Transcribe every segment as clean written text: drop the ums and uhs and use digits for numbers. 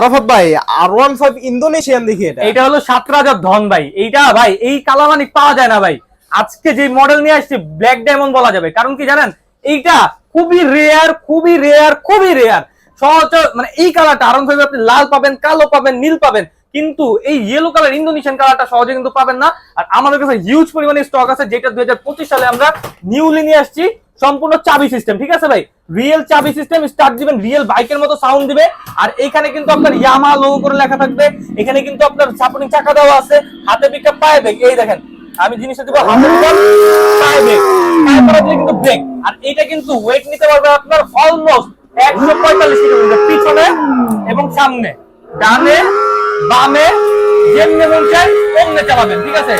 আরাফাত ভাই R15 Indonesian দেখি এটা হলো 7 রাজার ধন ভাই। এইটা ভাই এই কালামানিক পাওয়া যায় না ভাই। আজকে যে মডেল নিয়ে আসছি ব্ল্যাক ডায়মন্ড বলা যাবে, কারণ কি জানেন এইটা খুবই রেয়ার, খুবই রেয়ার, খুবই রেয়ার। সহজে মানে এই কালারটা R15 আপনি লাল পাবেন, কালো পাবেন, নীল পাবেন, কিন্তু এই ইয়েলো কালার ইন্দোনেশিয়ান কালারটা সহজে কিন্তু পাবেন না। আর আমাদের কাছে হিউজ পরিমাণে স্টক আছে, যেটা 2025 সালে আমরা নিউলি নিয়ে আসছি, সম্পূর্ণ চাবি সিস্টেম। ঠিক আছে ভাই, রিয়েল চাবি সিস্টেম, স্টার্ট দিবেন রিয়েল বাইকের মতো সাউন্ড দিবে। আর এখানে কিন্তু আপনার ইয়ামাহা লোগো করে লেখা থাকবে। এখানে কিন্তু আপনার সাপোর্টিং চাকা দেওয়া আছে, হাতে পিকআপ, পায়ে ব্রেক। এই দেখেন আমি জিনিসটা দিব, হাতে পিকআপ, পায়ে ব্রেক, পায়ে পড়া দিলে কিন্তু ব্রেক। আর এটা কিন্তু ওয়েট নিতে পারবে আপনার অলমোস্ট 145 কিলো, পিছনে এবং সামনে, ডানে বামে, যেমনি মন চায় অমনে চালাবেন। ঠিক আছে,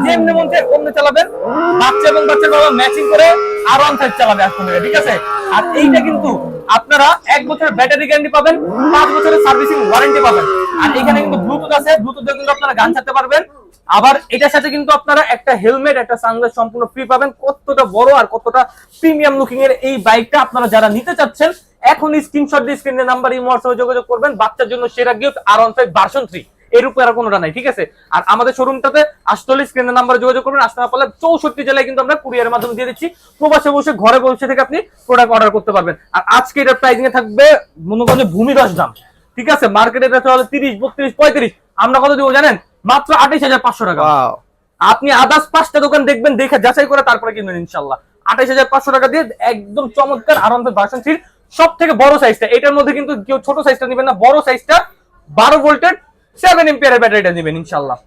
যেমনি মন চায় অমনে চালাবেন। বাচ্চা এবং বাচ্চার বাবা ম্যাচিং করে R15 চালাবে আসলে। ঠিক আছে, আর এইটা কিন্তু আপনারা 1 বছরের ব্যাটারি গ্যারান্টি পাবেন, 5 বছরের সার্ভিসিং ওয়ারেন্টি পাবেন। আর এখানে কিন্তু ব্লুটুথ আছে, ব্লুটুথে কিন্তু আপনারা গান ছাড়তে পারবেন। আবার এটার সাথে কিন্তু আপনারা একটা হেলমেট, একটা সানগ্লাস সম্পূর্ণ ফ্রি পাবেন। কতটা বড় আর কতটা প্রিমিয়াম লুকিং এর এই বাইকটা আপনারা যারা নিতে চাচ্ছেন, এখনই স্ক্রিনশট দিয়ে স্ক্রিনের নাম্বার এই হোয়াটসঅ্যাপে যোগাযোগ করবেন। বাচ্চার জন্য সেরা গিফট R15 ভার্সন 3, এর উপরে আর কোনোটা নাই। ঠিক আছে, আর আমাদের শোরুমটাতে আসলে স্ক্রিনের নাম্বারে যোগাযোগ করবেন। আসতে না পারলে 64 জেলায় কিন্তু আমরা কুরিয়ারের মাধ্যমে দিয়ে দিচ্ছি। প্রবাসে বসে ঘরে বসে থেকে আপনি প্রোডাক্ট অর্ডার করতে পারবেন। আর আজকে এটার প্রাইসিং এ থাকবে মনে করেন ভূমিদশ দাম। ঠিক আছে, মার্কেটে এটা চলে 30, 32, 35, আমরা কত দিব জানেন? মাত্র 28,500 টাকা। আপনি আদার্স 5টা দোকান দেখবেন, দেখে যাচাই করে তারপরে কিনবেন ইনশাআল্লাহ। 28,500 টাকা দিয়ে একদম চমৎকার R15 ভার্সন 3 সব থেকে বড় সাইজটা। এটার মধ্যে কিন্তু কেউ ছোট সাইজটা নেবেন না, বড় সাইজটা 12 ভোল্টের 7 এম্পিয়ারের ব্যাটারিটা নেবেন ইনশাআল্লাহ।